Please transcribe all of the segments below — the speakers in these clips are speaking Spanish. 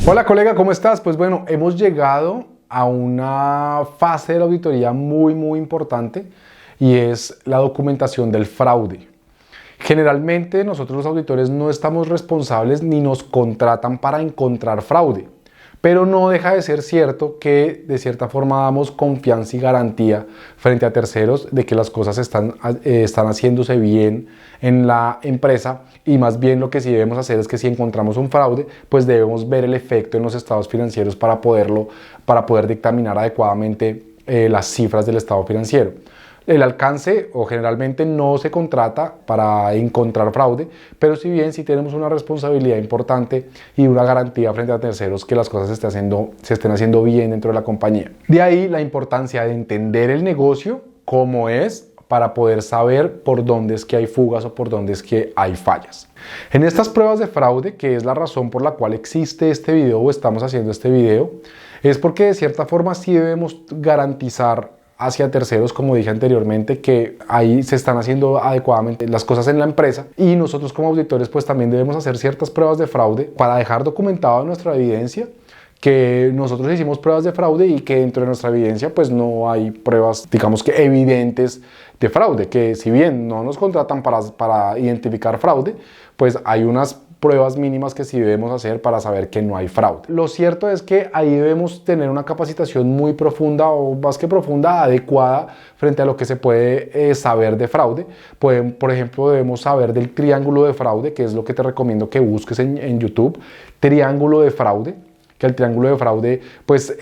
Hola colega, ¿cómo estás? Pues bueno, hemos llegado a una fase de la auditoría muy importante y es la documentación del fraude. Generalmente nosotros los auditores no estamos responsables ni nos contratan para encontrar fraude, pero no deja de ser cierto que de cierta forma damos confianza y garantía frente a terceros de que las cosas están haciéndose bien en la empresa, y más bien lo que sí debemos hacer es que si encontramos un fraude, pues debemos ver el efecto en los estados financieros para poder dictaminar adecuadamente las cifras del estado financiero. El alcance o generalmente no se contrata para encontrar fraude, pero si bien sí tenemos una responsabilidad importante y una garantía frente a terceros que las cosas se estén haciendo bien dentro de la compañía. De ahí la importancia de entender el negocio como es, para poder saber por dónde es que hay fugas o por dónde es que hay fallas. En estas pruebas de fraude, que es la razón por la cual existe este video o estamos haciendo este video, es porque de cierta forma sí debemos garantizar hacia terceros, como dije anteriormente, que ahí se están haciendo adecuadamente las cosas en la empresa, y nosotros como auditores pues también debemos hacer ciertas pruebas de fraude para dejar documentada nuestra evidencia que nosotros hicimos pruebas de fraude y que dentro de nuestra evidencia pues no hay pruebas, digamos que evidentes de fraude, que si bien no nos contratan para identificar fraude, pues hay unas pruebas mínimas que sí debemos hacer para saber que no hay fraude. Lo cierto es que ahí debemos tener una capacitación muy profunda, o más que profunda, adecuada frente a lo que se puede saber de fraude. Por ejemplo, debemos saber del triángulo de fraude, que es lo que te recomiendo que busques en YouTube, triángulo de fraude. Que el triángulo de fraude, pues,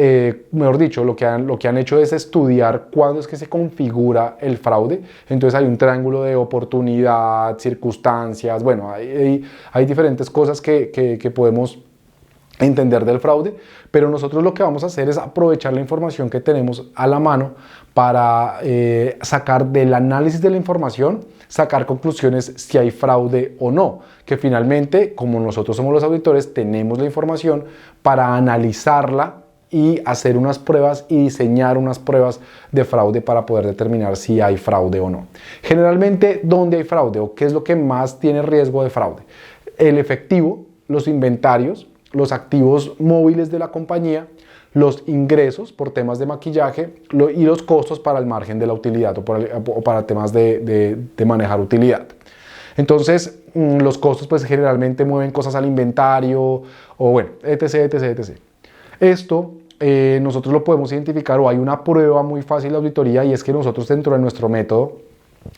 mejor dicho, lo que han hecho es estudiar cuándo es que se configura el fraude. Entonces hay un triángulo de oportunidad, circunstancias, bueno, hay diferentes cosas que podemos entender del fraude, pero nosotros lo que vamos a hacer es aprovechar la información que tenemos a la mano para sacar del análisis de la información, sacar conclusiones si hay fraude o no, que finalmente, como nosotros somos los auditores, tenemos la información para analizarla y hacer unas pruebas y diseñar unas pruebas de fraude para poder determinar si hay fraude o no. Generalmente, ¿dónde hay fraude o qué es lo que más tiene riesgo de fraude? El efectivo, los inventarios, los activos móviles de la compañía, los ingresos por temas de maquillaje y los costos para el margen de la utilidad o para temas de manejar utilidad. Entonces, los costos pues generalmente mueven cosas al inventario o bueno, etc. Esto nosotros lo podemos identificar, o hay una prueba muy fácil de auditoría, y es que nosotros dentro de nuestro método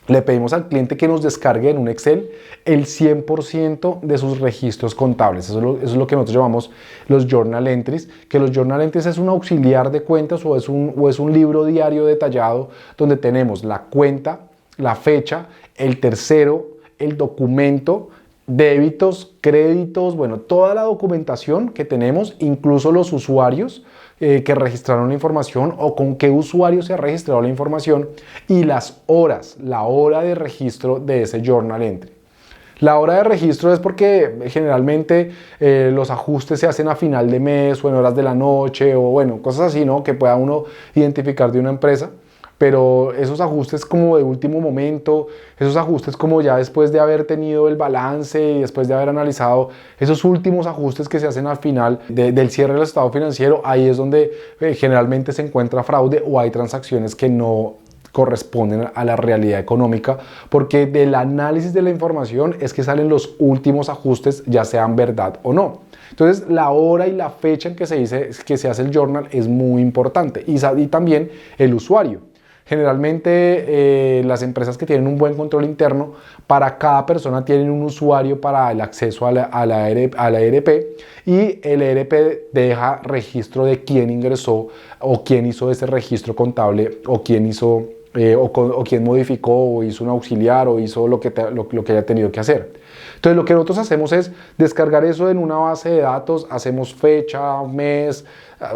le pedimos al cliente que nos descargue en un Excel el 100% de sus registros contables. Eso es lo que nosotros llamamos los journal entries, que los journal entries es un auxiliar de cuentas o es un libro diario detallado donde tenemos la cuenta, la fecha, el tercero, el documento, débitos, créditos, bueno, toda la documentación que tenemos, incluso los usuarios que registraron la información o con qué usuario se ha registrado la información, y las horas, la hora de registro de ese journal entry. La hora de registro es porque generalmente los ajustes se hacen a final de mes o en horas de la noche o bueno, cosas así, ¿no? Que pueda uno identificar de una empresa. Pero esos ajustes como de último momento, esos ajustes como ya después de haber tenido el balance y después de haber analizado esos últimos ajustes que se hacen al final del cierre del estado financiero, ahí es donde generalmente se encuentra fraude o hay transacciones que no corresponden a la realidad económica, porque del análisis de la información es que salen los últimos ajustes, ya sean verdad o no. Entonces la hora y la fecha en que se hace el journal es muy importante, y también el usuario. Generalmente las empresas que tienen un buen control interno, para cada persona tienen un usuario para el acceso a la ERP, y el ERP deja registro de quién ingresó o quién hizo ese registro contable o quién hizo o quién modificó o hizo un auxiliar o hizo lo que haya tenido que hacer. Entonces lo que nosotros hacemos es descargar eso en una base de datos, hacemos fecha, mes,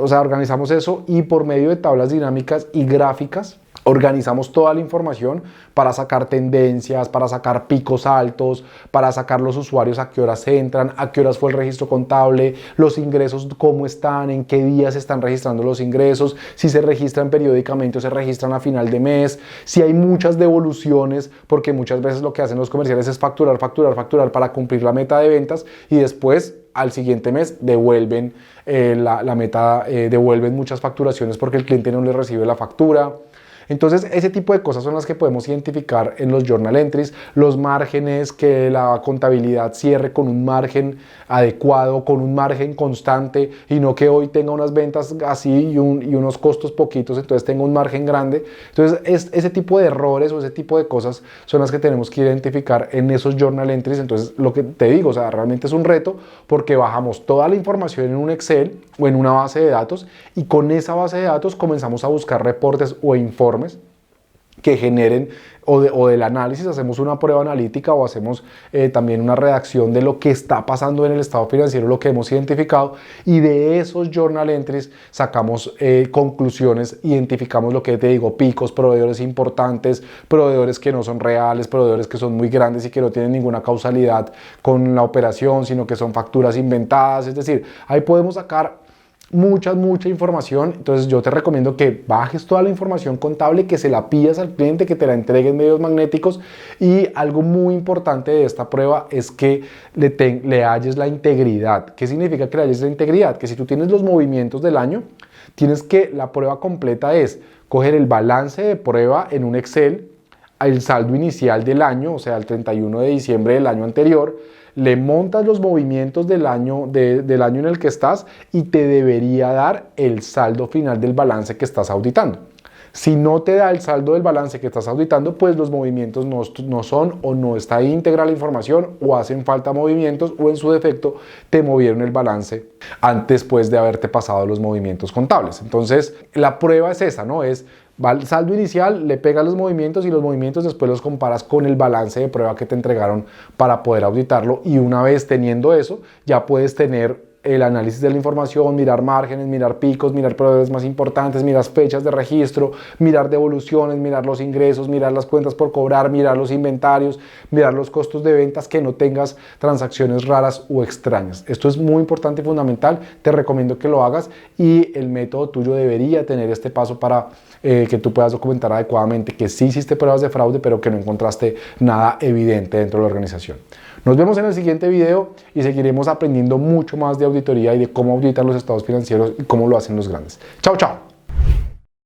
o sea, organizamos eso, y por medio de tablas dinámicas y gráficas Organizamos toda la información para sacar tendencias, para sacar picos altos, para sacar los usuarios a qué horas entran, a qué horas fue el registro contable, los ingresos cómo están, en qué días se están registrando los ingresos, si se registran periódicamente o se registran a final de mes, si hay muchas devoluciones, porque muchas veces lo que hacen los comerciales es facturar para cumplir la meta de ventas y después al siguiente mes devuelven la meta, devuelven muchas facturaciones porque el cliente no le recibe la factura. Entonces, ese tipo de cosas son las que podemos identificar en los journal entries, los márgenes, que la contabilidad cierre con un margen adecuado, con un margen constante y no que hoy tenga unas ventas así y unos costos poquitos, entonces tenga un margen grande. Entonces, ese tipo de errores o ese tipo de cosas son las que tenemos que identificar en esos journal entries. Entonces, lo que te digo, o sea, realmente es un reto porque bajamos toda la información en un Excel o en una base de datos y con esa base de datos comenzamos a buscar reportes o informes que generen o del análisis, hacemos una prueba analítica o hacemos también una redacción de lo que está pasando en el estado financiero, lo que hemos identificado, y de esos journal entries sacamos conclusiones, identificamos lo que te digo, picos, proveedores importantes, proveedores que no son reales, proveedores que son muy grandes y que no tienen ninguna causalidad con la operación, sino que son facturas inventadas. Es decir, ahí podemos sacar mucha información. Entonces yo te recomiendo que bajes toda la información contable, que se la pidas al cliente, que te la entregue en medios magnéticos, y algo muy importante de esta prueba es que le halles la integridad. ¿Qué significa que le halles la integridad? Que si tú tienes los movimientos del año, tienes que, la prueba completa es coger el balance de prueba en un Excel, el saldo inicial del año, o sea, el 31 de diciembre del año anterior, le montas los movimientos del año en el que estás y te debería dar el saldo final del balance que estás auditando. Si no te da el saldo del balance que estás auditando, pues los movimientos no son o no está íntegra la información o hacen falta movimientos o en su defecto te movieron el balance antes pues de haberte pasado los movimientos contables. Entonces la prueba es esa, ¿no? Va al saldo inicial, le pegas los movimientos y los movimientos después los comparas con el balance de prueba que te entregaron para poder auditarlo, y una vez teniendo eso ya puedes tener el análisis de la información, mirar márgenes, mirar picos, mirar proveedores más importantes, mirar fechas de registro, mirar devoluciones, mirar los ingresos, mirar las cuentas por cobrar, mirar los inventarios, mirar los costos de ventas, que no tengas transacciones raras o extrañas. Esto es muy importante y fundamental, te recomiendo que lo hagas, y el método tuyo debería tener este paso para que tú puedas documentar adecuadamente que sí hiciste pruebas de fraude, pero que no encontraste nada evidente dentro de la organización. Nos vemos en el siguiente video y seguiremos aprendiendo mucho más de auditoría y de cómo auditan los estados financieros y cómo lo hacen los grandes. Chao, chao.